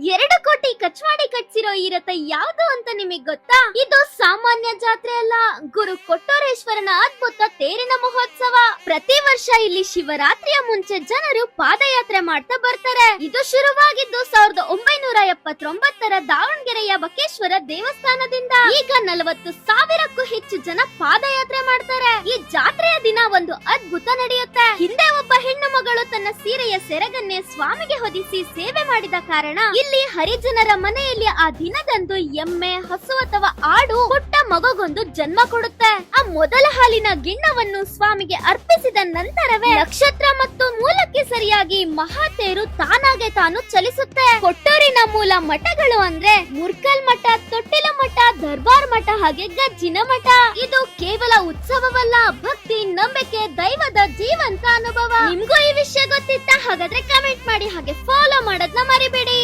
2 ಕೋಟಿ ಕಚ್ವಾಡಿ ಕಟ್ಸಿರೋ ಈ ರಥ ಯಾವ್ದು ಅಂತ ನಿಮಗ್ ಗೊತ್ತಾ? ಇದು ಸಾಮಾನ್ಯ ಜಾತ್ರೆ ಅಲ್ಲ, ಗುರು ಕೊಟ್ಟೂರೇಶ್ವರನ ಅದ್ಭುತ ತೇರಿನ ಮಹೋತ್ಸವ. ಪ್ರತಿ ವರ್ಷ ಇಲ್ಲಿ ಶಿವರಾತ್ರಿಯ ಮುಂಚೆ ಜನರು ಪಾದಯಾತ್ರೆ ಮಾಡ್ತಾ ಬರ್ತಾರೆ. ಇದು ಶುರುವಾಗಿದ್ದು 1979ರ ದಾವಣಗೆರೆಯ ಬಕೇಶ್ವರ ದೇವಸ್ಥಾನದಿಂದ. ಈಗ 40,000ಕ್ಕೂ ಹೆಚ್ಚು ಜನ ಪಾದಯಾತ್ರೆ ಮಾಡ್ತಾರೆ. ಈ ಜಾತ್ರೆಯ ದಿನ ಒಂದು ಅದ್ಭುತ ನಡೆಯುತ್ತೆ. ಹಿಂದೆ ಒಬ್ಬ ಹೆಣ್ಣು ಮಗಳು ತನ್ನ ಸೀರೆಯ ಸೆರಗನ್ನೇ ಸ್ವಾಮಿಗೆ ಹೊದಿಸಿ ಸೇವೆ ಮಾಡಿದ ಕಾರಣ ಇಲ್ಲಿ ಹರಿಜನರ ಮನೆಯಲ್ಲಿ ಆ ದಿನದಂದು ಎಮ್ಮೆ, ಹಸು ಅಥವಾ ಆಡು ಪುಟ್ಟ ಮಗುಗೊಂದು ಜನ್ಮ ಕೊಡುತ್ತೆ. ಆ ಮೊದಲ ಹಾಲಿನ ಗಿಣ್ಣವನ್ನು ಸ್ವಾಮಿಗೆ ಅರ್ಪಿಸಿದ ನಂತರವೇ ನಕ್ಷತ್ರ ಮತ್ತು ಮೂಲಕ್ಕೆ ಸರಿಯಾಗಿ ಮಹಾತೇರು ತಾನಾಗೆ ತಾನು ಚಲಿಸುತ್ತೆ. ಕೊಟ್ಟೂರಿನ ಮೂಲ ಮಠಗಳು ಅಂದ್ರೆ ಮುರ್ಕಲ್ ಮಠ, ತೊಟ್ಟಿಲ ಮಠ, ದರ್ಬಾರ್ ಮಠ ಹಾಗೆ ಗಜ್ಜಿನ ಮಠ. ಇದು ಕೇವಲ ಉತ್ಸವವಲ್ಲ, ಭಕ್ತಿ, ನಂಬಿಕೆ, ದೈವದ ಜೀವಂತ ಅನುಭವ. ನಿಮ್ಗೂ ಈ ವಿಷಯ ಗೊತ್ತಿತ್ತಾ? ಹಾಗಾದ್ರೆ ಕಮೆಂಟ್ ಮಾಡಿ, ಹಾಗೆ ಫಾಲೋ ಮಾಡೋದನ್ನ ಮರಿಬೇಡಿ.